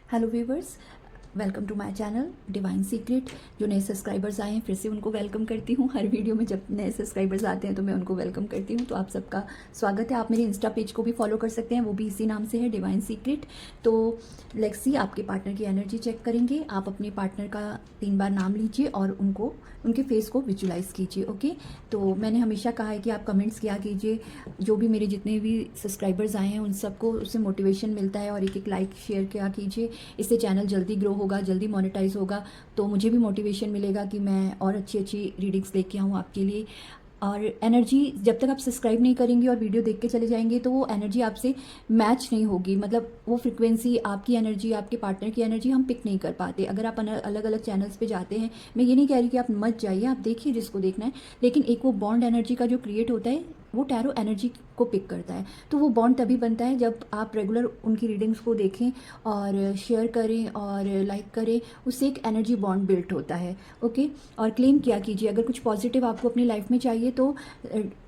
Hello viewers, welcome to my channel divine secret. जो नए subscribers आए हैं फिर से उनको वेलकम करती हूँ। हर वीडियो में जब नए सब्सक्राइबर्स आते हैं तो मैं उनको वेलकम करती हूँ। तो आप सबका स्वागत है। आप मेरे इंस्टा पेज को भी फॉलो कर सकते हैं, वो भी इसी नाम से है, डिवाइन सीक्रेट। तो लेट्स सी, आपके पार्टनर की एनर्जी चेक करेंगे। आप अपने पार्टनर का 3 बार नाम लीजिए और उनके फेस को विजुलाइज कीजिए। ओके, तो मैंने हमेशा कहा है कि आप कमेंट्स किया कीजिए। जो भी मेरे जितने भी सब्सक्राइबर्स आए हैं उन सबको उससे मोटिवेशन मिलता है, और एक लाइक शेयर किया कीजिए। इससे चैनल जल्दी ग्रो होगा, जल्दी मोनेटाइज होगा, तो मुझे भी मोटिवेशन मिलेगा कि मैं और अच्छी अच्छी रीडिंग्स लेके आऊँ आपके लिए। और एनर्जी, जब तक आप सब्सक्राइब नहीं करेंगे और वीडियो देख के चले जाएंगे तो वो एनर्जी आपसे मैच नहीं होगी। मतलब वो फ्रिक्वेंसी, आपकी एनर्जी, आपके पार्टनर की एनर्जी हम पिक नहीं कर पाते। अगर आप अलग अलग चैनल्स पे जाते हैं, मैं ये नहीं कह रही कि आप मत जाइए, आप देखिए जिसको देखना है, लेकिन एक वो बॉन्ड एनर्जी का जो क्रिएट होता है वो टैरो एनर्जी को पिक करता है। तो वो बॉन्ड तभी बनता है जब आप रेगुलर उनकी रीडिंग्स को देखें और शेयर करें और लाइक करें। उससे एक एनर्जी बॉन्ड बिल्ट होता है। ओके, और क्लेम किया कीजिए। अगर कुछ पॉजिटिव आपको अपनी लाइफ में चाहिए तो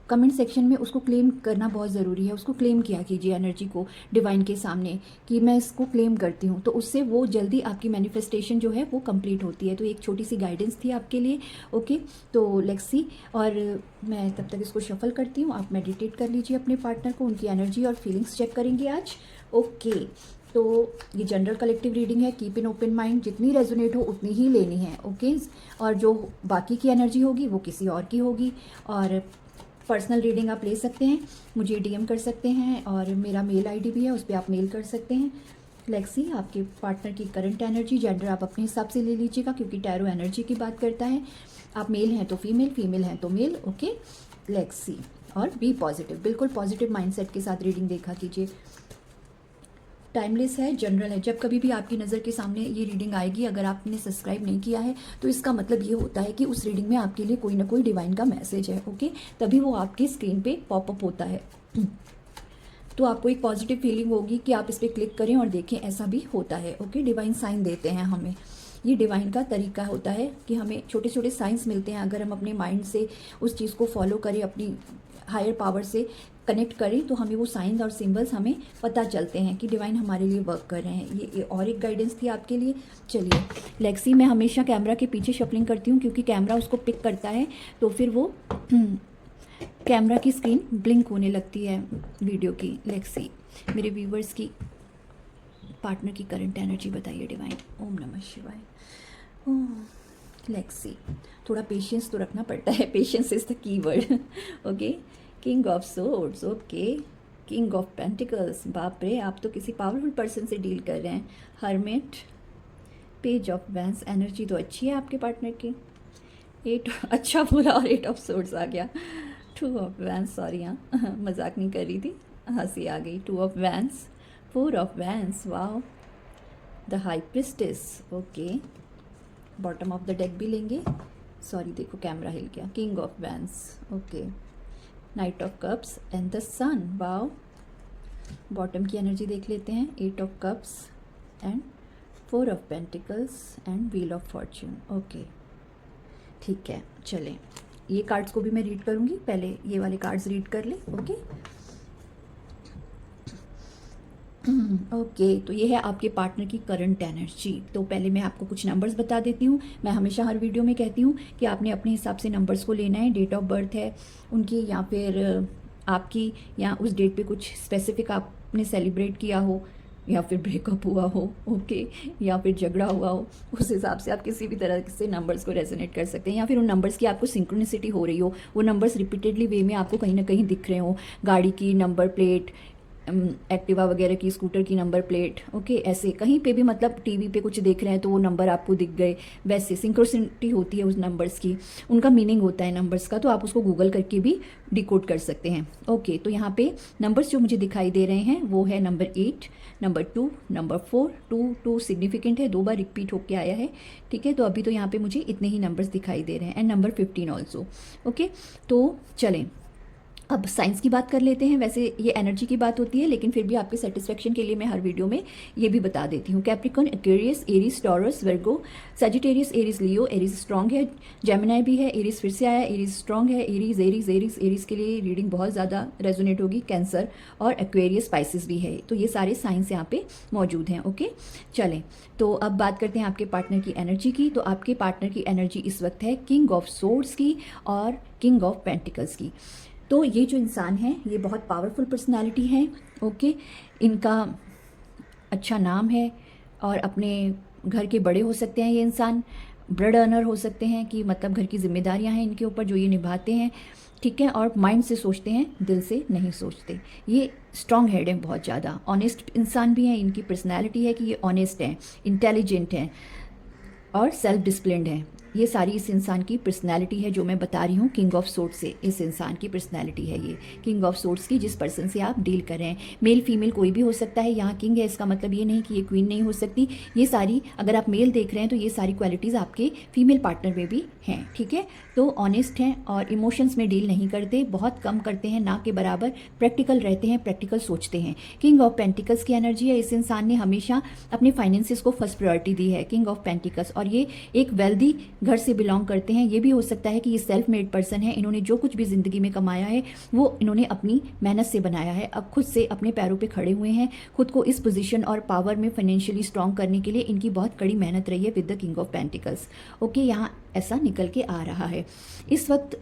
कमेंट सेक्शन में उसको क्लेम करना बहुत ज़रूरी है। उसको क्लेम किया कीजिए एनर्जी को डिवाइन के सामने कि मैं इसको क्लेम करती हूँ, तो उससे वो जल्दी आपकी मैनिफेस्टेशन जो है वो कंप्लीट होती है। तो एक छोटी सी गाइडेंस थी आपके लिए। ओके, तो लेट्स सी, और मैं तब तक इसको शफल करती हूँ। आप मेडिटेट कर लीजिए अपने पार्टनर को, उनकी एनर्जी और फीलिंग्स चेक करेंगे आज। ओके, तो ये जनरल कलेक्टिव रीडिंग है। कीप इन ओपन माइंड, जितनी रेजोनेट हो उतनी ही लेनी है। ओके, और जो बाकी की एनर्जी होगी वो किसी और की होगी। और पर्सनल रीडिंग आप ले सकते हैं, मुझे डीएम कर सकते हैं, और मेरा मेल आईडी भी है, उस पर आप मेल कर सकते हैं। लेट्स सी, आपके पार्टनर की करंट एनर्जी। जेंडर आप अपने हिसाब से ले लीजिएगा क्योंकि टैरो एनर्जी की बात करता है। आप मेल हैं तो फीमेल, फीमेल हैं तो मेल। ओके, लेट्स सी, और बी पॉजिटिव, बिल्कुल पॉजिटिव माइंडसेट के साथ रीडिंग देखा कीजिए। टाइमलेस है, जनरल है। जब कभी भी आपकी नज़र के सामने ये रीडिंग आएगी, अगर आपने सब्सक्राइब नहीं किया है तो इसका मतलब ये होता है कि उस रीडिंग में आपके लिए कोई ना कोई डिवाइन का मैसेज है। ओके, तभी वो आपकी स्क्रीन पे पॉपअप होता है। तो आपको एक पॉजिटिव फीलिंग होगी कि आप इस पर क्लिक करें और देखें, ऐसा भी होता है। ओके, डिवाइन साइन देते हैं हमें। ये डिवाइन का तरीका होता है कि हमें छोटे छोटे साइंस मिलते हैं। अगर हम अपने माइंड से उस चीज़ को फॉलो करें, अपनी हायर पावर से कनेक्ट करें, तो हमें वो साइंस और सिंबल्स हमें पता चलते हैं कि डिवाइन हमारे लिए वर्क कर रहे हैं। ये और एक गाइडेंस थी आपके लिए। चलिए, लेक्सी, मैं हमेशा कैमरा के पीछे शफलिंग करती हूँ क्योंकि कैमरा उसको पिक करता है, तो फिर वो कैमरा की स्क्रीन ब्लिंक होने लगती है वीडियो की। लेक्सी, मेरे व्यूवर्स की पार्टनर की करंट एनर्जी बताइए डिवाइन। ओम नमः शिवाय। लेक्सी, थोड़ा पेशेंस तो रखना पड़ता है, patience is the key word. Okay, king of swords. Okay, king of pentacles. बाप रे, आप तो किसी पावरफुल पर्सन से डील कर रहे हैं। Hermit, page of vents. Energy तो अच्छी है आपके पार्टनर की। 8 अच्छा बोला, और 8 ऑफ सोर्ड्स आ गया। 2 ऑफ वैंस, सॉरी, हाँ मजाक नहीं कर रही थी, हंसी आ गई। 2 of wands, 4 of wands, wow, the high priestess. Okay, bottom of the deck भी लेंगे। सॉरी, देखो कैमरा हिल गया। King of wands. Okay, knight of cups and the sun. Wow, bottom की एनर्जी देख लेते हैं। 8 of cups and 4 of pentacles and wheel of fortune. Okay, ठीक है, चलें, ये कार्ड्स को भी मैं रीड करूँगी। पहले ये वाले कार्ड्स रीड कर ले। ओके ओके, तो ये है आपके पार्टनर की करंट एनर्जी। तो पहले मैं आपको कुछ नंबर्स बता देती हूँ। मैं हमेशा हर वीडियो में कहती हूँ कि आपने अपने हिसाब से नंबर्स को लेना है। डेट ऑफ बर्थ है उनकी, या फिर आपकी, या उस डेट पे कुछ स्पेसिफिक आपने सेलिब्रेट किया हो, या फिर ब्रेकअप हुआ हो। ओके, या फिर झगड़ा हुआ हो, उस हिसाब से आप किसी भी तरह से नंबर्स को रेजोनेट कर सकते हैं। या फिर उन नंबर्स की आपको सिंक्रोनिसिटी हो रही हो, वो नंबर्स रिपीटेडली वे में आपको कहीं ना कहीं दिख रहे हो। गाड़ी की नंबर प्लेट, एक्टिवा वगैरह की, स्कूटर की नंबर प्लेट। ओके, ऐसे कहीं पे भी, मतलब टीवी पे कुछ देख रहे हैं तो वो नंबर आपको दिख गए, वैसे सिंक्रोसिटी होती है उस नंबर्स की, उनका मीनिंग होता है नंबर्स का। तो आप उसको गूगल करके भी डिकोड कर सकते हैं। ओके, तो यहाँ पे नंबर्स जो मुझे दिखाई दे रहे हैं वो है नंबर 8, नंबर 2, नंबर 4। 2 सिग्निफिकेंट है, 2 बार रिपीट होके आया है। ठीक है, तो अभी तो यहाँ पे मुझे इतने ही नंबर्स दिखाई दे रहे हैं। And number 15 also. ओके, तो चलें, अब साइंस की बात कर लेते हैं। वैसे ये एनर्जी की बात होती है, लेकिन फिर भी आपके सेटिस्फेक्शन के लिए मैं हर वीडियो में ये भी बता देती हूँ। कैप्रिकॉर्न, एक्वेरियस, एरीज, टॉरस, वर्गो, सजिटेरियस, एरीज, लियो। एरीज स्ट्रॉन्ग है, जेमिनाई भी है, एरीज फिर से आया, एरीज स्ट्रॉन्ग है, एरीज एरीज एरीज एरीज के लिए रीडिंग बहुत ज़्यादा रेजोनेट होगी। कैंसर और एक्वेरियस, स्पाइसिस भी है। तो ये सारे साइंस यहाँ पे मौजूद हैं। ओके, चलें तो अब बात करते हैं आपके पार्टनर की एनर्जी की। तो आपके पार्टनर की एनर्जी इस वक्त है किंग ऑफ सोर्ड्स की और किंग ऑफ पेंटिकल्स की। तो ये जो इंसान है ये बहुत पावरफुल पर्सनालिटी है। ओके, इनका अच्छा नाम है और अपने घर के बड़े हो सकते हैं। ये इंसान ब्लड अर्नर हो सकते हैं कि मतलब घर की जिम्मेदारियां हैं इनके ऊपर जो ये निभाते हैं, ठीक है। और माइंड से सोचते हैं, दिल से नहीं सोचते। ये स्ट्रॉन्ग हेड है, बहुत ज़्यादा ऑनेस्ट इंसान भी हैं। इनकी पर्सनैलिटी है कि ये ऑनेस्ट हैं, इंटेलिजेंट हैं और सेल्फ डिसिप्लिन्ड हैं। ये सारी इस इंसान की पर्सनैलिटी है जो मैं बता रही हूँ। किंग ऑफ सोर्ड्स से इस इंसान की पर्सनैलिटी है ये, किंग ऑफ सोर्ड्स की, जिस पर्सन से आप डील कर रहे हैं। मेल फीमेल कोई भी हो सकता है। यहाँ किंग है, इसका मतलब ये नहीं कि ये क्वीन नहीं हो सकती। ये सारी, अगर आप मेल देख रहे हैं तो ये सारी क्वालिटीज़ आपके फीमेल पार्टनर में भी हैं, ठीक है। तो ऑनेस्ट हैं और इमोशंस में डील नहीं करते, बहुत कम करते हैं, ना के बराबर। प्रैक्टिकल रहते हैं, प्रैक्टिकल सोचते हैं। किंग ऑफ पेंटिकल्स की एनर्जी है। इस इंसान ने हमेशा अपने फाइनेंसिस को फर्स्ट प्रायोरिटी दी है, किंग ऑफ पेंटिकल्स। और ये एक वेल्दी घर से बिलोंग करते हैं। ये भी हो सकता है कि ये सेल्फ मेड पर्सन है। इन्होंने जो कुछ भी ज़िंदगी में कमाया है वो इन्होंने अपनी मेहनत से बनाया है। अब खुद से अपने पैरों पे खड़े हुए हैं। खुद को इस पोजीशन और पावर में फाइनेंशियली स्ट्रॉन्ग करने के लिए इनकी बहुत कड़ी मेहनत रही है with the king of pentacles. Okay, यहाँ ऐसा निकल के आ रहा है। इस वक्त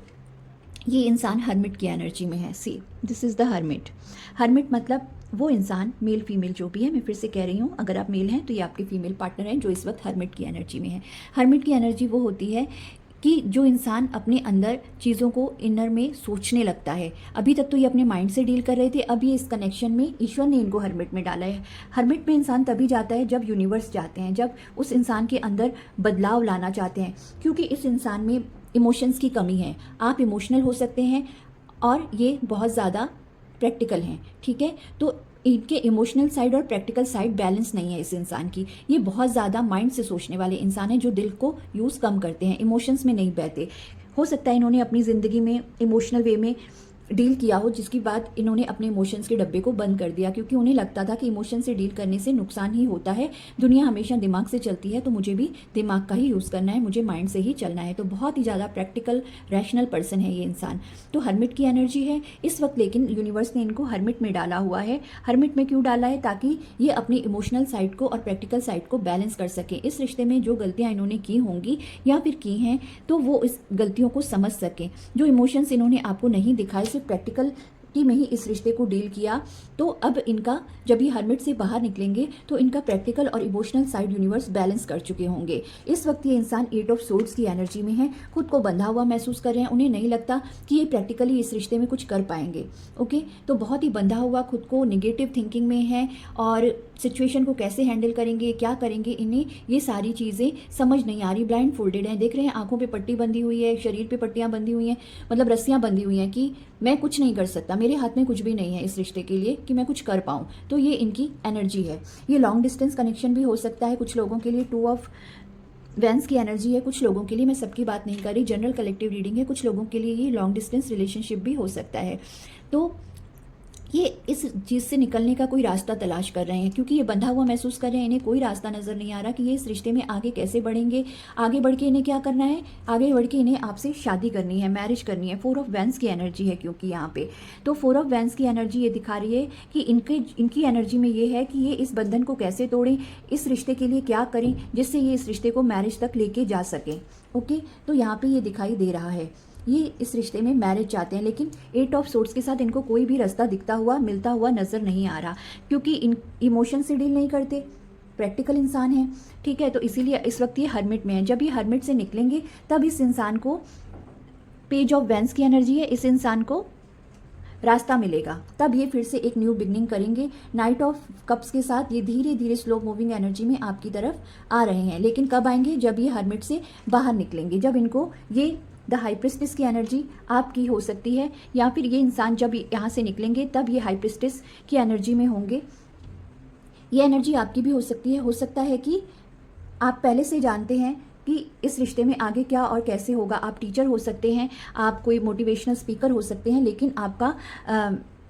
ये इंसान हर्मिट की एनर्जी में है। See, this is the hermit. Hermit मतलब वो इंसान, मेल फीमेल जो भी है, मैं फिर से कह रही हूँ, अगर आप मेल हैं तो ये आपके फीमेल पार्टनर हैं जो इस वक्त हर्मिट की एनर्जी में है। हर्मिट की एनर्जी वो होती है कि जो इंसान अपने अंदर चीज़ों को इनर में सोचने लगता है। अभी तक तो ये अपने माइंड से डील कर रहे थे, अब ये इस कनेक्शन में ईश्वर ने इनको हर्मिट में डाला है। हर्मिट में इंसान तभी जाता है जब यूनिवर्स जाते हैं, जब उस इंसान के अंदर बदलाव लाना चाहते हैं, क्योंकि इस इंसान में इमोशंस की कमी है। आप इमोशनल हो सकते हैं और ये बहुत ज़्यादा प्रैक्टिकल हैं, ठीक है। तो इनके इमोशनल साइड और प्रैक्टिकल साइड बैलेंस नहीं है इस इंसान की। ये बहुत ज़्यादा माइंड से सोचने वाले इंसान हैं जो दिल को यूज़ कम करते हैं, इमोशंस में नहीं बहते। हो सकता है इन्होंने अपनी ज़िंदगी में इमोशनल वे में डील किया हो, जिसकी बाद इन्होंने अपने इमोशंस के डब्बे को बंद कर दिया, क्योंकि उन्हें लगता था कि इमोशन से डील करने से नुकसान ही होता है। दुनिया हमेशा दिमाग से चलती है तो मुझे भी दिमाग का ही यूज़ करना है, मुझे माइंड से ही चलना है। तो बहुत ही ज़्यादा प्रैक्टिकल रैशनल पर्सन है ये इंसान। तो हर्मिट की एनर्जी है इस वक्त, लेकिन यूनिवर्स ने इनको हर्मिट में डाला हुआ है। हर्मिट में क्यों डाला है? ताकि ये अपनी इमोशनल साइड को और प्रैक्टिकल साइड को बैलेंस कर सके। इस रिश्ते में जो गलतियाँ इन्होंने की होंगी या फिर की हैं तो वो इस गलतियों को समझ सकें। जो इमोशंस इन्होंने आपको नहीं दिखाए, सिर्फ प्रैक्टिकल कि में ही इस रिश्ते को डील किया, तो अब इनका जब ये हर्मिट से बाहर निकलेंगे तो इनका प्रैक्टिकल और इमोशनल साइड यूनिवर्स बैलेंस कर चुके होंगे। इस वक्त ये इंसान 8 ऑफ सोर्ड्स की एनर्जी में है, खुद को बंधा हुआ महसूस कर रहे हैं। उन्हें नहीं लगता कि ये प्रैक्टिकली इस रिश्ते में कुछ कर पाएंगे। ओके, तो बहुत ही बंधा हुआ, खुद को निगेटिव थिंकिंग में है और सिचुएशन को कैसे हैंडल करेंगे, क्या करेंगे, इन्हें ये सारी चीज़ें समझ नहीं आ रही। ब्लाइंड फोल्डेड हैं, देख रहे हैं आंखों पे पट्टी बंधी हुई है, शरीर पे पट्टियां बंधी हुई हैं, मतलब रस्सियां बंधी हुई हैं कि मैं कुछ नहीं कर सकता, मेरे हाथ में कुछ भी नहीं है इस रिश्ते के लिए कि मैं कुछ कर पाऊँ। तो ये इनकी एनर्जी है। ये लॉन्ग डिस्टेंस कनेक्शन भी हो सकता है कुछ लोगों के लिए। 2 ऑफ वेंस की एनर्जी है कुछ लोगों के लिए, मैं सबकी बात नहीं कर रही, जनरल कलेक्टिव रीडिंग है। कुछ लोगों के लिए ये लॉन्ग डिस्टेंस रिलेशनशिप भी हो सकता है। तो ये इस चीज़ से निकलने का कोई रास्ता तलाश कर रहे हैं, क्योंकि ये बंधा हुआ महसूस कर रहे हैं। इन्हें कोई रास्ता नज़र नहीं आ रहा कि ये इस रिश्ते में आगे कैसे बढ़ेंगे। आगे बढ़ के इन्हें क्या करना है? आगे बढ़ के इन्हें आपसे शादी करनी है, मैरिज करनी है। 4 ऑफ वेंस की एनर्जी है क्योंकि यहाँ पे, तो 4 ऑफ वेंस की एनर्जी ये दिखा रही है कि इनकी एनर्जी में ये है कि ये इस बंधन को कैसे तोड़ें, इस रिश्ते के लिए क्या करें जिससे ये इस रिश्ते को मैरिज तक लेके जा सकें। ओके, तो यहाँ पे ये दिखाई दे रहा है ये इस रिश्ते में मैरिज चाहते हैं, लेकिन 8 ऑफ सोर्ड्स के साथ इनको कोई भी रास्ता दिखता हुआ मिलता हुआ नज़र नहीं आ रहा, क्योंकि इन इमोशन से डील नहीं करते, प्रैक्टिकल इंसान है, ठीक है। तो इसीलिए इस वक्त ये हर्मिट में है। जब ये हर्मिट से निकलेंगे तब इस इंसान को, पेज ऑफ वेंस की एनर्जी है, इस इंसान को रास्ता मिलेगा, तब ये फिर से एक न्यू बिगनिंग करेंगे। नाइट ऑफ कप्स के साथ ये धीरे धीरे स्लो मूविंग एनर्जी में आपकी तरफ आ रहे हैं, लेकिन कब आएंगे? जब ये हर्मिट से बाहर निकलेंगे, जब इनको ये द हाई प्रिस्टेस की एनर्जी आपकी हो सकती है, या फिर ये इंसान जब यहाँ से निकलेंगे तब ये हाई प्रिस्टेस की एनर्जी में होंगे। ये एनर्जी आपकी भी हो सकती है। हो सकता है कि आप पहले से जानते हैं आपकी इस रिश्ते में आगे क्या और कैसे होगा। आप टीचर हो सकते हैं, आप कोई मोटिवेशनल स्पीकर हो सकते हैं, लेकिन आपका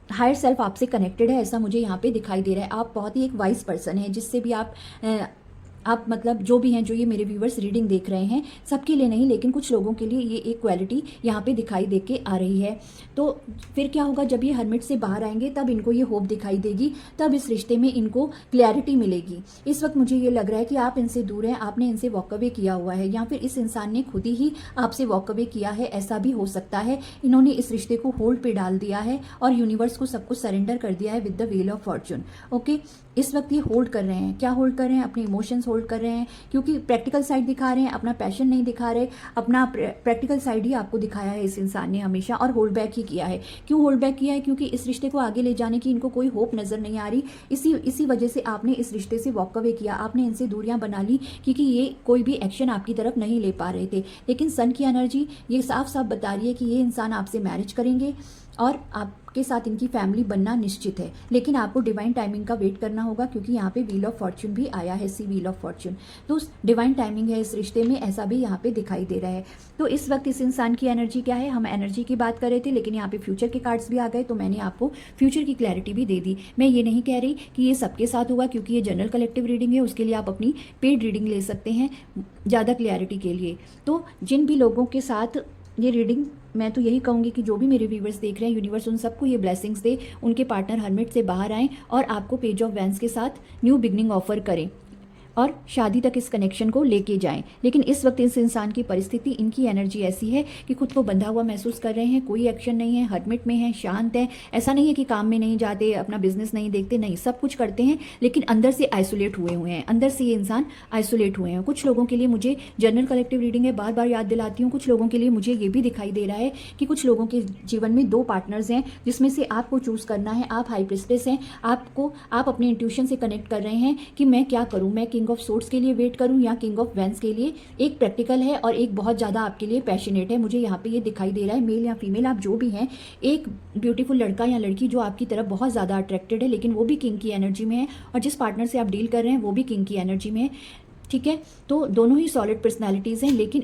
हायर सेल्फ आपसे कनेक्टेड है, ऐसा मुझे यहाँ पे दिखाई दे रहा है। आप बहुत ही एक वाइज पर्सन है, जिससे भी आप मतलब जो भी हैं, जो ये मेरे व्यूवर्स रीडिंग देख रहे हैं, सबके लिए नहीं लेकिन कुछ लोगों के लिए ये एक क्वालिटी यहाँ पे दिखाई दे के आ रही है। तो फिर क्या होगा, जब ये हर्मिट से बाहर आएंगे तब इनको ये होप दिखाई देगी, तब इस रिश्ते में इनको क्लैरिटी मिलेगी। इस वक्त मुझे ये लग रहा है कि आप इनसे दूर हैं, आपने इनसे वॉक अवे किया हुआ है, या फिर इस इंसान ने खुद ही आपसे वॉक अवे किया है, ऐसा भी हो सकता है। इन्होंने इस रिश्ते को होल्ड पे डाल दिया है और यूनिवर्स को सब कुछ सरेंडर कर दिया है with the wheel of Fortune. Okay, इस वक्त ये होल्ड कर रहे हैं। क्या होल्ड कर रहे हैं? अपने इमोशंस होल्ड कर रहे हैं, क्योंकि प्रैक्टिकल साइड दिखा रहे हैं, अपना पैशन नहीं दिखा रहे। अपना प्रैक्टिकल साइड ही आपको दिखाया है इस इंसान ने हमेशा, और होल्ड बैक ही किया है। क्यों होल्ड बैक किया है? क्योंकि इस रिश्ते को आगे ले जाने की इनको कोई होप नजर नहीं आ रही। इसी वजह से आपने इस रिश्ते से वॉक अवे किया, आपने इनसे दूरियां बना ली, क्योंकि ये कोई भी एक्शन आपकी तरफ नहीं ले पा रहे थे। लेकिन सन की एनर्जी ये साफ साफ बता रही है कि ये इंसान आपसे मैरिज करेंगे और आपके साथ इनकी फैमिली बनना निश्चित है। लेकिन आपको डिवाइन टाइमिंग का वेट करना होगा, क्योंकि यहाँ पे व्हील ऑफ फॉर्चून भी आया है, सी व्हील ऑफ फॉर्चून। तो डिवाइन टाइमिंग है इस रिश्ते में, ऐसा भी यहाँ पे दिखाई दे रहा है। तो इस वक्त इस इंसान की एनर्जी क्या है? हम एनर्जी की बात कर रहे थे, लेकिन यहाँ पे फ्यूचर के कार्ड्स भी आ गए, तो मैंने आपको फ्यूचर की क्लैरिटी भी दे दी। मैं ये नहीं कह रही कि ये सबके साथ होगा, क्योंकि ये जनरल कलेक्टिव रीडिंग है, उसके लिए आप अपनी पेड रीडिंग ले सकते हैं ज़्यादा क्लैरिटी के लिए। तो जिन भी लोगों के साथ ये रीडिंग, मैं तो यही कहूँगी कि जो भी मेरे व्यूवर्स देख रहे हैं, यूनिवर्स उन सबको ये ब्लेसिंग्स दे, उनके पार्टनर हर्मिट से बाहर आएँ और आपको पेज ऑफ वैंस के साथ न्यू बिगनिंग ऑफर करें और शादी तक इस कनेक्शन को लेके जाएं। लेकिन इस वक्त इस इंसान की परिस्थिति, इनकी एनर्जी ऐसी है कि खुद को बंधा हुआ महसूस कर रहे हैं, कोई एक्शन नहीं है, हर्मिट में है, शांत है। ऐसा नहीं है कि काम में नहीं जाते, अपना बिजनेस नहीं देखते, नहीं, सब कुछ करते हैं, लेकिन अंदर से आइसोलेट हुए हैं, अंदर से ये इंसान आइसोलेट हुए हैं। कुछ लोगों के लिए, मुझे जनरल कलेक्टिव रीडिंग है, बार बार याद दिलाती हूँ, कुछ लोगों के लिए मुझे ये भी दिखाई दे रहा है कि कुछ लोगों के जीवन में 2 पार्टनर्स हैं, जिसमें से आपको चूज करना है। आप हाई प्रिस्टेस हैं, आप अपने इंट्यूशन से कनेक्ट कर रहे हैं कि मैं क्या करूँ, मैं किंग ऑफ सोर्ड्स के लिए वेट करूं या किंग ऑफ वैंस के लिए। एक प्रैक्टिकल है और एक बहुत ज़्यादा आपके लिए पैशनेट है। मुझे यहाँ पे ये दिखाई दे रहा है, मेल या फीमेल आप जो भी हैं, एक ब्यूटीफुल लड़का या लड़की जो आपकी तरफ बहुत ज़्यादा अट्रैक्टेड है, लेकिन वो भी किंग की एनर्जी में है, और जिस पार्टनर से आप डील कर रहे हैं वो भी किंग की एनर्जी में है। ठीक है, तो दोनों ही सॉलिड पर्सनैलिटीज़ हैं, लेकिन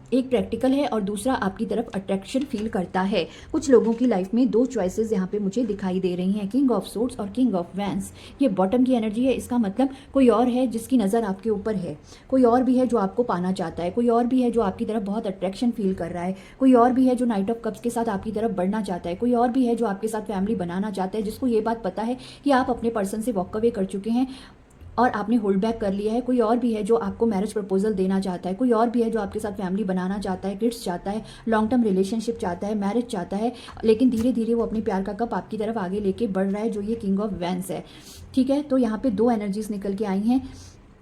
एक प्रैक्टिकल है और दूसरा आपकी तरफ अट्रैक्शन फील करता है। कुछ लोगों की लाइफ में 2 चॉइसेस यहाँ पे मुझे दिखाई दे रही हैं, किंग ऑफ सोर्ड्स और किंग ऑफ वैंस। ये बॉटम की एनर्जी है, इसका मतलब कोई और है जिसकी नज़र आपके ऊपर है, कोई और भी है जो आपको पाना चाहता है, कोई और भी है जो आपकी तरफ बहुत अट्रैक्शन फील कर रहा है, कोई और भी है जो नाइट ऑफ कप्स के साथ आपकी तरफ बढ़ना चाहता है, कोई और भी है जो आपके साथ फैमिली बनाना चाहता है, जिसको ये बात पता है कि आप अपने पर्सन से वॉक अवे कर चुके हैं और आपने होल्ड बैक कर लिया है। कोई और भी है जो आपको मैरिज प्रपोजल देना चाहता है, कोई और भी है जो आपके साथ फैमिली बनाना चाहता है, किड्स चाहता है, लॉन्ग टर्म रिलेशनशिप चाहता है, मैरिज चाहता है, लेकिन धीरे धीरे वो अपने प्यार का कप आपकी तरफ आगे लेके बढ़ रहा है, जो ये किंग ऑफ वैंस है। ठीक है, तो यहाँ पे 2 एनर्जीज निकल के आई हैं।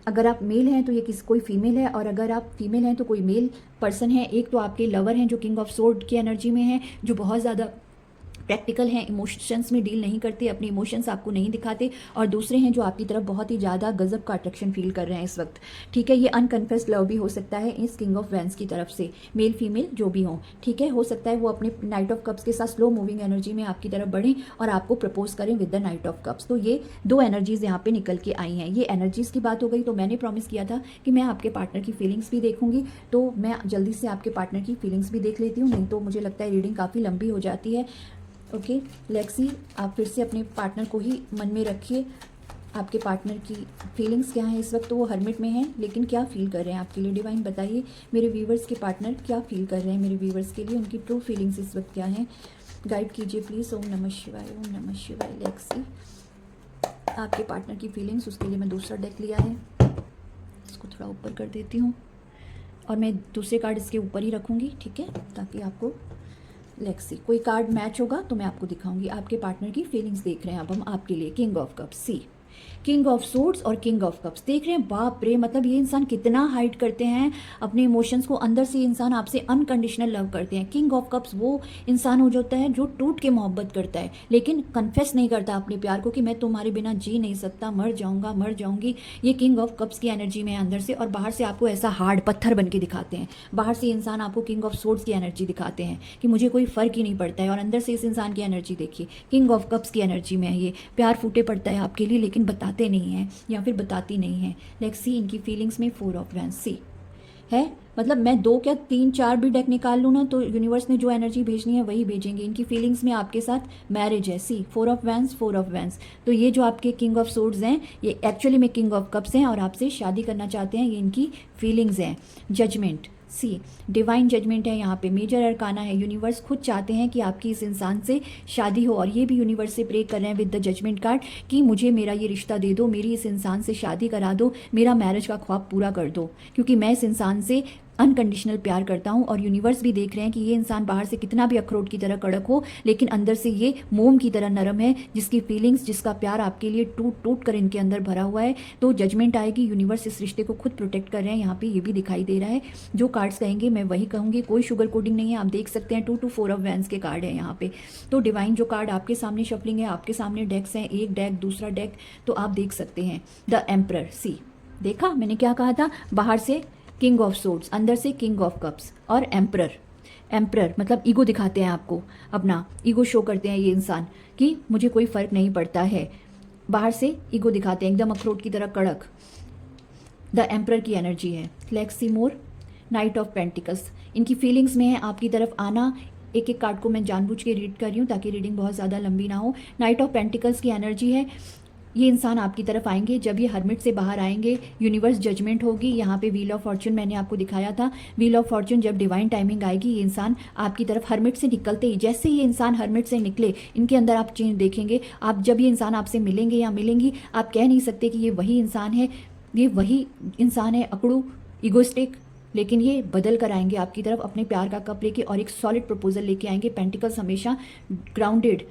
अगर आप मेल हैं तो ये कोई फीमेल है, और अगर आप फीमेल हैं तो कोई मेल पर्सन है। एक तो आपके लवर हैं जो किंग ऑफ सोर्ड की एनर्जी में है, जो बहुत ज़्यादा प्रैक्टिकल हैं, इमोशंस में डील नहीं करते, अपने इमोशंस आपको नहीं दिखाते, और दूसरे हैं जो आपकी तरफ बहुत ही ज़्यादा गजब का अट्रैक्शन फील कर रहे हैं इस वक्त। ठीक है, ये अनकन्फेस्ड लव भी हो सकता है इस किंग ऑफ वैंस की तरफ से, मेल फीमेल जो भी हो। ठीक है, हो सकता है वो अपने नाइट ऑफ कप्स के साथ स्लो मूविंग एनर्जी में आपकी तरफ बढ़ें और आपको प्रपोज करें with the knight of cups. तो ये 2 एनर्जीज यहाँ पे निकल के आई हैं। ये एनर्जीज की बात हो गई, तो मैंने प्रॉमिस किया था कि मैं आपके पार्टनर की फीलिंग्स भी देखूंगी, तो मैं जल्दी से आपके पार्टनर की फीलिंग्स भी देख लेती हूँ, नहीं तो मुझे लगता है रीडिंग काफ़ी लंबी हो जाती है। ओके, लेट्स सी, आप फिर से अपने पार्टनर को ही मन में रखिए। आपके पार्टनर की फीलिंग्स क्या हैं इस वक्त? तो वो हर्मिट में हैं, लेकिन क्या फील कर रहे हैं आपके लिए? डिवाइन बताइए, मेरे व्यूवर्स के पार्टनर क्या फील कर रहे हैं, मेरे व्यूवर्स के लिए उनकी ट्रू फीलिंग्स इस वक्त क्या हैं? गाइड कीजिए प्लीज़। ओम नमः शिवाय, ओम नमः शिवाय। लेट्स सी, आपके पार्टनर की फीलिंग्स, उसके लिए मैं दूसरा डेक लिया है, इसको थोड़ा ऊपर कर देती हूँ और मैं दूसरे कार्ड इसके ऊपर ही रखूँगी, ठीक है, ताकि आपको लेट्स सी कोई कार्ड मैच होगा तो मैं आपको दिखाऊंगी। आपके पार्टनर की फीलिंग्स देख रहे हैं अब हम आपके लिए। King of cups, see, king of swords और किंग ऑफ कप्स देख रहे हैं। बाप रे, मतलब ये इंसान कितना हाइड करते हैं अपने इमोशंस को, अंदर से इंसान आपसे अनकंडीशनल लव करते हैं। किंग ऑफ कप्स वो इंसान हो जाता है जो टूट के मोहब्बत करता है, लेकिन कन्फेस नहीं करता अपने प्यार को कि मैं तुम्हारे बिना जी नहीं सकता, मर जाऊंगा, मर जाऊंगी। ये किंग ऑफ कप्स की एनर्जी में है अंदर से, और बाहर से आपको ऐसा हार्ड पत्थर बन के दिखाते हैं। बाहर से इंसान आपको किंग ऑफ सोर्ड्स की एनर्जी दिखाते हैं कि मुझे कोई फर्क ही नहीं पड़ता है, और अंदर से इस इंसान की एनर्जी देखिए, किंग ऑफ कप्स की एनर्जी में है। ये प्यार फूटे पड़ता है आपके लिए, लेकिन बताते नहीं हैं या फिर बताती नहीं है। लेट्स सी इनकी फीलिंग्स में 4 ऑफ वैंस। सी, है। मतलब मैं 2 क्या 3 4 भी डेक निकाल लूँ ना तो यूनिवर्स ने जो एनर्जी भेजनी है वही भेजेंगे। इनकी फीलिंग्स में आपके साथ मैरिज है। सी 4 ऑफ वैंस, 4 ऑफ वैंस। तो ये जो आपके किंग ऑफ सोर्ड्स हैं ये एक्चुअली में किंग ऑफ कप्स हैं और आपसे शादी करना चाहते हैं। ये इनकी फीलिंग्स हैं। जजमेंट, सी डिवाइन जजमेंट है यहाँ पे, मेजर अरकाना है। यूनिवर्स खुद चाहते हैं कि आपकी इस इंसान से शादी हो और ये भी यूनिवर्स से प्रे कर रहे हैं विद द जजमेंट कार्ड कि मुझे मेरा ये रिश्ता दे दो, मेरी इस इंसान से शादी करा दो, मेरा मैरिज का ख्वाब पूरा कर दो, क्योंकि मैं इस इंसान से अनकंडीशनल प्यार करता हूँ। और यूनिवर्स भी देख रहे हैं कि ये इंसान बाहर से कितना भी अखरोट की तरह कड़क हो लेकिन अंदर से ये मोम की तरह नरम है, जिसकी फीलिंग्स, जिसका प्यार आपके लिए टूट टूट कर इनके अंदर भरा हुआ है। तो जजमेंट आएगी। यूनिवर्स इस रिश्ते को खुद प्रोटेक्ट कर रहे हैं। यहाँ पे ये भी दिखाई दे रहा है। जो कार्ड्स कहेंगे मैं वही कहूँगी, कोई शुगर कोडिंग नहीं है। आप देख सकते हैं 2 to 4 ऑफ वैंस के कार्ड है यहाँ पे। तो डिवाइन जो कार्ड आपके सामने शफलिंग है, आपके सामने डेक्स हैं, एक डेक दूसरा डेक, तो आप देख सकते हैं द एम्परर। सी देखा मैंने क्या कहा था, बाहर से किंग ऑफ सोर्ड्स, अंदर से किंग ऑफ कप्स और एम्परर। एम्परर मतलब ईगो दिखाते हैं आपको, अपना ईगो शो करते हैं ये इंसान कि मुझे कोई फर्क नहीं पड़ता है। बाहर से ईगो दिखाते हैं एकदम अखरोट की तरह कड़क। द एम्परर की एनर्जी है। Let's see more. Night of pentacles, इनकी फीलिंग्स में है आपकी तरफ आना। एक एक कार्ड को मैं जानबूझ के रीड कर रही हूँ ताकि रीडिंग बहुत ज़्यादा लंबी ना हो। नाइट ऑफ पेंटिकल्स की एनर्जी है। ये इंसान आपकी तरफ आएंगे। जब ये हर्मिट से बाहर आएंगे यूनिवर्स जजमेंट होगी। यहाँ पे व्हील ऑफ फॉर्चून मैंने आपको दिखाया था। व्हील ऑफ फॉर्चून जब डिवाइन टाइमिंग आएगी ये इंसान आपकी तरफ हर्मिट से निकलते ही, जैसे ये इंसान हर्मिट से निकले इनके अंदर आप चेंज देखेंगे। आप जब ये इंसान आपसे मिलेंगे या मिलेंगी आप कह नहीं सकते कि ये वही इंसान है, ये वही इंसान है अकड़ू ईगोइस्टिक, लेकिन ये बदल कर आएंगे आपकी तरफ अपने प्यार का कप लेके और एक सॉलिड प्रपोजल लेके आएंगे। पेंटिकल्स हमेशा ग्राउंडेड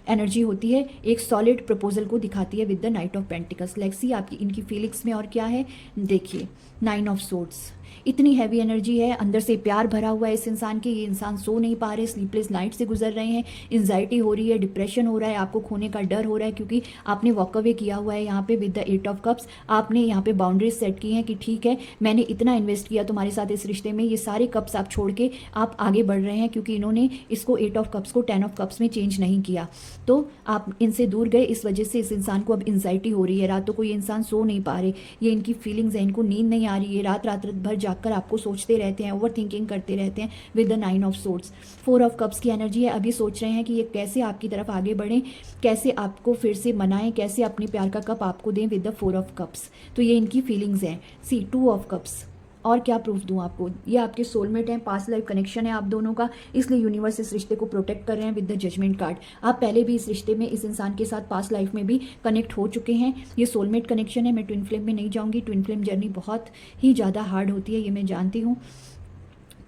एनर्जी होती है, एक सॉलिड प्रपोजल को दिखाती है with the knight of pentacles. लेक्सी आपकी इनकी फीलिंग्स में और क्या है देखिए। 9 ऑफ सोर्ड्स, इतनी हैवी एनर्जी है, अंदर से प्यार भरा हुआ है इस इंसान के। ये इंसान सो नहीं पा रहे, स्लीपलेस नाइट से गुजर रहे हैं, एंजाइटी हो रही है, डिप्रेशन हो रहा है, आपको खोने का डर हो रहा है क्योंकि आपने वॉक अवे किया हुआ है यहाँ पे विद द 8 ऑफ कप्स। आपने यहाँ पे बाउंड्रीज सेट की हैं कि ठीक है मैंने इतना इन्वेस्ट किया तुम्हारे साथ इस रिश्ते में, ये सारे कप्स आप छोड़ के आप आगे बढ़ रहे हैं क्योंकि इन्होंने इसको 8 ऑफ कप्स को 10 ऑफ कप्स में चेंज नहीं किया। तो आप इनसे दूर गए, इस वजह से इस इंसान को अब एंजाइटी हो रही है। रातों को ये इंसान सो नहीं पा रहे, ये इनकी फीलिंग्स है, इनको नींद नहीं आ रही है, रात रात भर जागकर आपको सोचते रहते हैं, ओवर थिंकिंग करते रहते हैं with the 9 of swords. 4 of cups की एनर्जी है। अभी सोच रहे हैं कि ये कैसे आपकी तरफ आगे बढ़ें, कैसे आपको फिर से मनाएं, कैसे अपने प्यार का कप आपको दें विद द 4 ऑफ कप्स। तो ये इनकी फीलिंग्स हैं। सी 2 ऑफ कप्स, और क्या प्रूफ दूं आपको, ये आपके सोलमेट हैं, पास्ट लाइफ कनेक्शन है आप दोनों का, इसलिए यूनिवर्स इस रिश्ते को प्रोटेक्ट कर रहे हैं विद द जजमेंट कार्ड। आप पहले भी इस रिश्ते में इस इंसान के साथ पास्ट लाइफ में भी कनेक्ट हो चुके हैं। ये सोलमेट कनेक्शन है। मैं ट्विन फ्लेम में नहीं जाऊंगी, ट्विन फ्लेम जर्नी बहुत ही ज़्यादा हार्ड होती है, ये मैं जानती हूँ।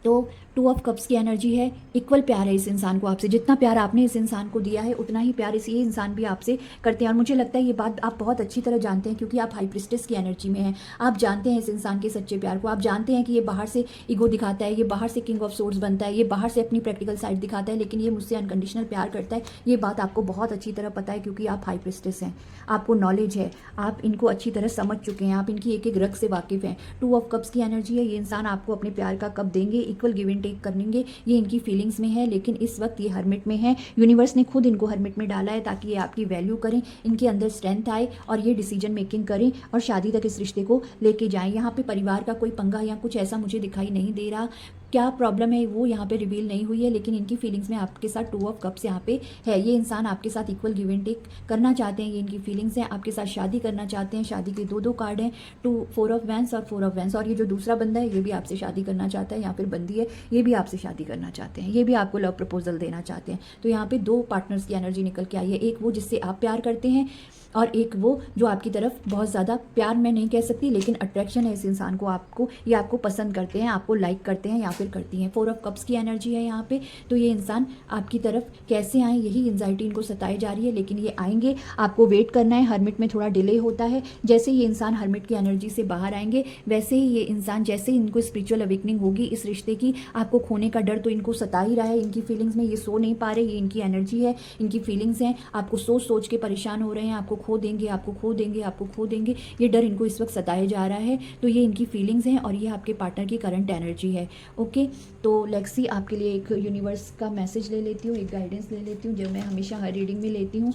तो 2 ऑफ कप्स की एनर्जी है। इक्वल प्यार है इस इंसान को आपसे, जितना प्यार आपने इस इंसान को दिया है उतना ही प्यार ये इंसान भी आपसे करते हैं। और मुझे लगता है ये बात आप बहुत अच्छी तरह जानते हैं क्योंकि आप हाई प्रिस्टेस की एनर्जी में हैं। आप जानते हैं इस इंसान के सच्चे प्यार को, आप जानते हैं कि ये बाहर से ईगो दिखाता है, ये बाहर से किंग ऑफ सोर्ड्स बनता है, ये बाहर से अपनी प्रैक्टिकल साइड दिखाता है, लेकिन ये मुझसे अनकंडीशनल प्यार करता है। ये बात आपको बहुत अच्छी तरह पता है क्योंकि आप हाई प्रिस्टेस हैं, आपको नॉलेज है, आप इनको अच्छी तरह समझ चुके हैं, आप इनकी एक एक रग से वाकिफ हैं। 2 ऑफ कप्स की एनर्जी है। ये इंसान आपको अपने प्यार का कप देंगे, इक्वल गिव एंड टेक करेंगे। ये इनकी फीलिंग्स में है, लेकिन इस वक्त ये हर्मिट में है। यूनिवर्स ने खुद इनको हर्मिट में डाला है ताकि ये आपकी वैल्यू करें, इनके अंदर स्ट्रेंथ आए और ये डिसीजन मेकिंग करें और शादी तक इस रिश्ते को लेके जाएं। यहाँ पे परिवार का कोई पंगा या कुछ ऐसा मुझे दिखाई नहीं दे रहा। क्या प्रॉब्लम है वो यहाँ पे रिवील नहीं हुई है, लेकिन इनकी फीलिंग्स में आपके साथ 2 ऑफ कप्स यहाँ पे है। ये इंसान आपके साथ इक्वल गिव एंड टेक करना चाहते हैं, ये इनकी फीलिंग्स हैं, आपके साथ शादी करना चाहते हैं। शादी के 2 कार्ड हैं, 4 ऑफ वैंस और 4 ऑफ वैंस। और ये जो दूसरा बंदा है ये भी आपसे शादी करना चाहता है, या फिर बंदी है ये भी आपसे शादी करना चाहते हैं, ये भी आपको लव प्रपोजल देना चाहते हैं। तो यहाँ पे 2 पार्टनर्स की एनर्जी निकल के आई है, एक वो जिससे आप प्यार करते हैं और एक वो जो आपकी तरफ बहुत ज़्यादा प्यार मैं नहीं कह सकती लेकिन अट्रैक्शन है इस इंसान को, आपको ये आपको पसंद करते हैं, आपको लाइक करते हैं या फिर करती हैं। 4 ऑफ कप्स की एनर्जी है यहाँ पे। तो ये इंसान आपकी तरफ कैसे आए, यही एंजाइटी इनको सताई जा रही है, लेकिन ये आएंगे, आपको वेट करना है। हर्मिट में थोड़ा डिले होता है, जैसे ये इंसान हर्मिट की एनर्जी से बाहर आएंगे वैसे ही ये इंसान, जैसे इनको स्पिरिचुअल अवेकनिंग होगी इस रिश्ते की, आपको खोने का डर तो इनको सता ही रहा है। इनकी फीलिंग्स में ये सो नहीं पा रहे, ये इनकी एनर्जी है, इनकी फीलिंग्स हैं, आपको सोच सोच के परेशान हो रहे हैं, आपको खो देंगे, आपको खो देंगे, आपको खो देंगे, ये डर इनको इस वक्त सताया जा रहा है। तो ये इनकी फीलिंग्स हैं और ये आपके पार्टनर की करंट एनर्जी है। ओके, तो लेक्सी आपके लिए एक यूनिवर्स का मैसेज ले लेती हूँ, एक गाइडेंस ले लेती हूँ, जब मैं हमेशा हर रीडिंग में लेती हूँ।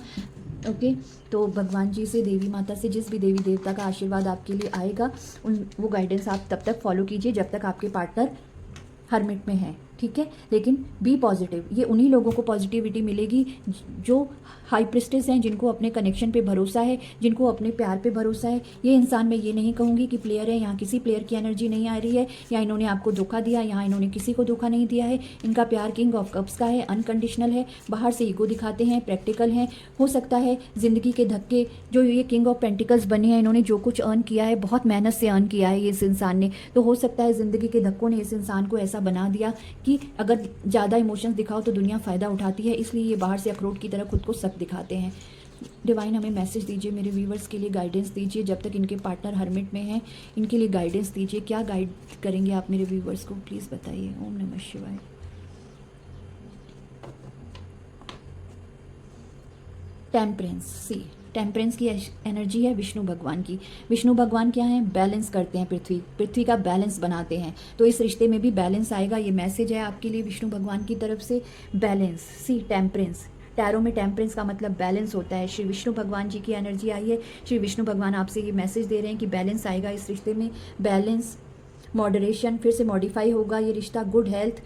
ओके, तो भगवान जी से, देवी माता से, जिस भी देवी देवता का आशीर्वाद आपके लिए आएगा वो गाइडेंस आप तब तक फॉलो कीजिए जब तक आपके पार्टनर हर्मिट में है, ठीक है। लेकिन बी पॉजिटिव, ये उन्हीं लोगों को पॉजिटिविटी मिलेगी जो हाई प्रिस्टेस हैं, जिनको अपने कनेक्शन पे भरोसा है, जिनको अपने प्यार पे भरोसा है। ये इंसान, मैं ये नहीं कहूँगी कि प्लेयर है, यहाँ किसी प्लेयर की एनर्जी नहीं आ रही है, या इन्होंने आपको धोखा दिया, यहाँ इन्होंने किसी को धोखा नहीं दिया है। इनका प्यार किंग ऑफ कप्स का है, अनकंडीशनल है, बाहर से ईगो दिखाते हैं, प्रैक्टिकल हैं। हो सकता है ज़िंदगी के धक्के, जो ये किंग ऑफ पेंटिकल्स बने हैं, इन्होंने जो कुछ अर्न किया है बहुत मेहनत से अर्न किया है इस इंसान ने, तो हो सकता है ज़िंदगी के धक्कों ने इस इंसान को ऐसा बना दिया कि अगर ज़्यादा इमोशंस दिखाओ तो दुनिया फ़ायदा उठाती है, इसलिए ये बाहर से अखरोट की तरह खुद को सख्त दिखाते हैं। डिवाइन हमें मैसेज दीजिए, मेरे व्यूवर्स के लिए गाइडेंस दीजिए, जब तक इनके पार्टनर हर्मिट में हैं इनके लिए गाइडेंस दीजिए। क्या गाइड करेंगे आप मेरे व्यूवर्स को, प्लीज़ बताइए। ओम नमः शिवाय। टेम्परेंस, सी टेम्परेंस की एनर्जी है विष्णु भगवान की। विष्णु भगवान क्या है, बैलेंस करते हैं, पृथ्वी का बैलेंस बनाते हैं, तो इस रिश्ते में भी बैलेंस आएगा। ये मैसेज है आपके लिए विष्णु भगवान की तरफ से, बैलेंस। सी टेम्परेंस, टैरो में टेम्परेंस का मतलब बैलेंस होता है। श्री विष्णु भगवान जी की एनर्जी आई है। श्री विष्णु भगवान आपसे ये मैसेज दे रहे हैं कि बैलेंस आएगा इस रिश्ते में, बैलेंस, मॉडरेशन, फिर से मॉडिफाई होगा ये रिश्ता, good health,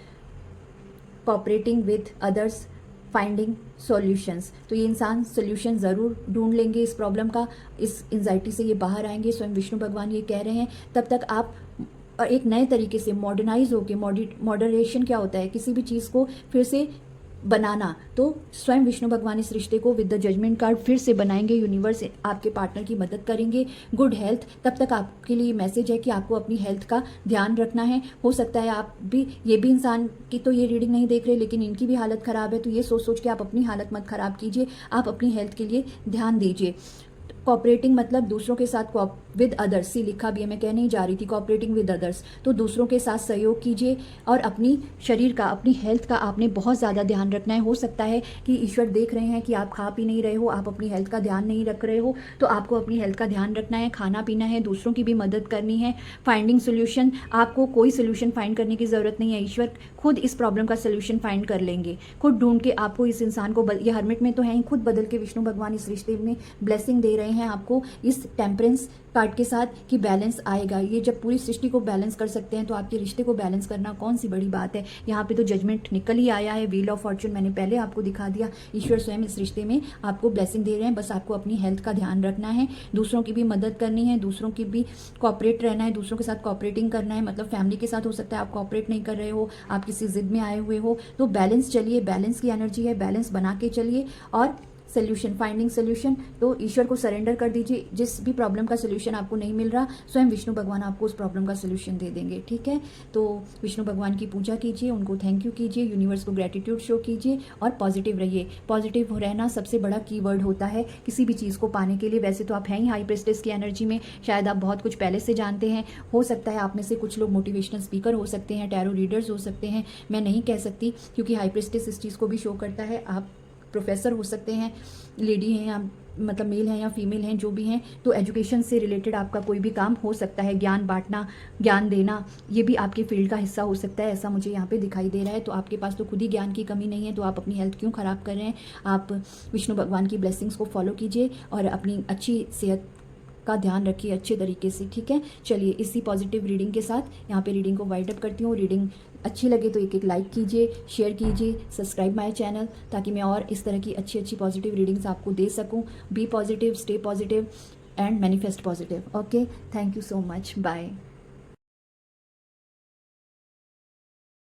cooperating with others, finding solutions. तो ये इंसान सॉल्यूशन ज़रूर ढूंढ लेंगे इस प्रॉब्लम का, इस एंजाइटी से ये बाहर आएंगे। स्वयं विष्णु भगवान ये कह रहे हैं तब तक आप एक नए तरीके से मॉडर्नाइज होके, मॉडरेशन क्या होता है, किसी भी चीज़ को फिर से बनाना, तो स्वयं विष्णु भगवान इस रिश्ते को विद द जजमेंट कार्ड फिर से बनाएंगे। यूनिवर्स आपके पार्टनर की मदद करेंगे। गुड हेल्थ, तब तक आपके लिए मैसेज है कि आपको अपनी हेल्थ का ध्यान रखना है। हो सकता है आप भी, ये भी इंसान की तो ये रीडिंग नहीं देख रहे, लेकिन इनकी भी हालत ख़राब है, तो ये सोच सोच के आप अपनी हालत मत ख़राब कीजिए, आप अपनी हेल्थ के लिए ध्यान दीजिए। कोऑपरेटिंग मतलब दूसरों के साथ विद अदर्स, सी लिखा भी है, मैं कह नहीं जा रही थी, कोऑपरेटिंग विद अदर्स, तो दूसरों के साथ सहयोग कीजिए और अपनी शरीर का, अपनी हेल्थ का आपने बहुत ज़्यादा ध्यान रखना है। हो सकता है कि ईश्वर देख रहे हैं कि आप खा पी नहीं रहे हो, आप अपनी हेल्थ का ध्यान नहीं रख रहे हो, तो आपको अपनी हेल्थ का ध्यान रखना है, खाना पीना है, दूसरों की भी मदद करनी है। फाइंडिंग सोल्यूशन, आपको कोई सोल्यूशन फाइंड करने की ज़रूरत नहीं है, ईश्वर खुद इस प्रॉब्लम का सोल्यूशन फाइंड कर लेंगे, खुद ढूंढ के आपको इस इंसान को, ये हर्मिट में तो है ही, खुद बदल के विष्णु भगवान इस रिश्ते में ब्लेसिंग दे रहे हैं आपको इस टेम्परेंस कार्ड के साथ कि बैलेंस आएगा। ये जब पूरी सृष्टि को बैलेंस कर सकते हैं तो आपके रिश्ते को बैलेंस करना कौन सी बड़ी बात है। यहाँ पे तो जजमेंट निकल ही आया है, व्हील ऑफ फॉर्चून मैंने पहले आपको दिखा दिया। ईश्वर स्वयं इस रिश्ते में आपको ब्लेसिंग दे रहे हैं, बस आपको अपनी हेल्थ का ध्यान रखना है, दूसरों की भी मदद करनी है, दूसरों की भी कॉपरेट रहना है, दूसरों के साथ कॉपरेटिंग करना है। मतलब फैमिली के साथ हो सकता है आप कॉपरेट नहीं कर रहे हो, आप किसी जिद में आए हुए हो, तो बैलेंस चलिए, बैलेंस की एनर्जी है, बैलेंस बना के चलिए। और सोल्यूशन, फाइंडिंग सोल्यूशन, तो ईश्वर को सरेंडर कर दीजिए। जिस भी प्रॉब्लम का सोल्यूशन आपको नहीं मिल रहा, स्वयं विष्णु भगवान आपको उस प्रॉब्लम का सोल्यूशन दे देंगे, ठीक है। तो विष्णु भगवान की पूजा कीजिए, उनको थैंक यू कीजिए, यूनिवर्स को ग्रेटिट्यूड शो कीजिए और पॉजिटिव रहिए। पॉजिटिव रहना सबसे बड़ा कीवर्ड होता है किसी भी चीज़ को पाने के लिए। वैसे तो आप हैं ही हाई प्रेस्टेस की एनर्जी में, शायद आप बहुत कुछ पहले से जानते हैं, हो सकता है आप में से कुछ लोग मोटिवेशनल स्पीकर हो सकते हैं, टैरो रीडर्स हो सकते हैं, मैं नहीं कह सकती क्योंकि हाई प्रेस्टेस इस चीज़ को भी शो करता है। आप प्रोफेसर हो सकते हैं, लेडी हैं या मतलब मेल हैं या फीमेल हैं, जो भी हैं, तो एजुकेशन से रिलेटेड आपका कोई भी काम हो सकता है, ज्ञान बांटना, ज्ञान देना, ये भी आपके फील्ड का हिस्सा हो सकता है, ऐसा मुझे यहाँ पे दिखाई दे रहा है। तो आपके पास तो खुद ही ज्ञान की कमी नहीं है, तो आप अपनी हेल्थ क्यों ख़राब कर रहे हैं। आप विष्णु भगवान की ब्लेसिंग्स को फॉलो कीजिए और अपनी अच्छी सेहत का ध्यान रखिए अच्छे तरीके से, ठीक है। चलिए इसी पॉजिटिव रीडिंग के साथ यहाँ पे रीडिंग को वाइड अप करती हूँ। रीडिंग अच्छी लगे तो एक लाइक कीजिए, शेयर कीजिए, सब्सक्राइब माय चैनल, ताकि मैं और इस तरह की अच्छी पॉजिटिव रीडिंग्स आपको दे सकूँ। Be positive, stay positive and manifest positive. Okay, thank you so much, bye.